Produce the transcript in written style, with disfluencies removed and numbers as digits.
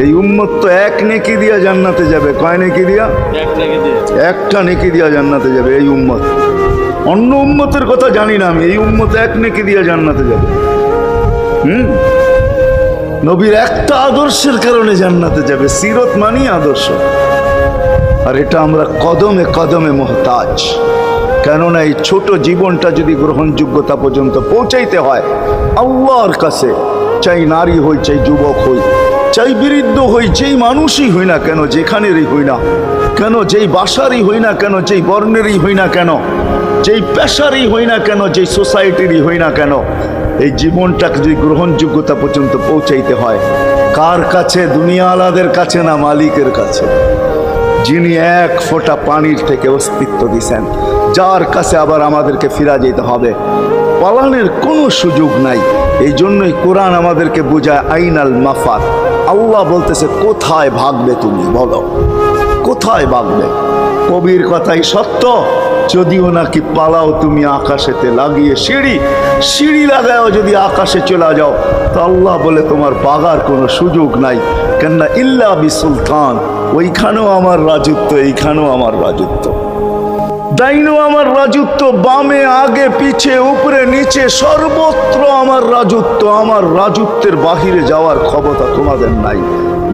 এই উম্মত তো এক নেকি দিয়া জান্নাতে যাবে। কয় নেকি দিয়া? একটা নেকি দিয়া জান্নাতে যাবে এই উম্মত। অন্য উম্মতের কথা জানি না আমি, এই উম্মত এক নেকি দিয়া জান্নাতে যাবে। নবীর একটা আদর্শের কারণে জান্নাতে যাবে। সিরত মানি আদর্শ, আর এটা আমরা কদমে কদমে মুহতাজ। কেননা এই ছোট জীবনটা যদি গ্রহণযোগ্যতা পর্যন্ত পৌঁছাইতে হয় আল্লাহর কাছে, চাই নারী হই, চাই যুবক হই, চাই বৃদ্ধ হই, যেই মানুষই হই না কেন, যেখানেরই হই না কেন, যেই বাসারই হই না কেন, যেই বর্ণেরই হই না কেন, যেই পেশারই হই না কেন, যেই সোসাইটিরই হই না কেন, এই জীবনটাকে যদি গ্রহণযোগ্যতা পর্যন্ত পৌঁছাইতে হয় কার কাছে? দুনিয়াওয়ালাদের কাছে না, মালিকের কাছে, যিনি এক ফোঁটা পানির থেকে অস্তিত্ব দিছেন, যার কাছে আবার আমাদেরকে ফিরা যেতে হবে। পালানের কোনো সুযোগ নাই। এই জন্যই কোরআন আমাদেরকে বোঝায় আইনাল মাফার। আল্লাহ বলতেছে কোথায় ভাগবে তুমি, বলো কোথায় ভাগবে? কবির কথাই সত্য, যদিও নাকি পালাও তুমি আকাশেতে লাগিয়ে সিঁড়ি লাগাও, যদি আকাশে চলে যাও তো আল্লাহ বলে তোমার পাগার কোনো সুযোগ নাই। কেননা ইল্লা বিসুলতান, ওইখানেও আমার রাজত্ব, এইখানেও আমার রাজত্ব, ডাইনেও আমার রাজত্ব, বামে আগে পিছে উপরে নিচে সর্বত্র আমার রাজত্ব। আমার রাজত্বের বাহিরে যাওয়ার ক্ষমতা তোমাদের নাই।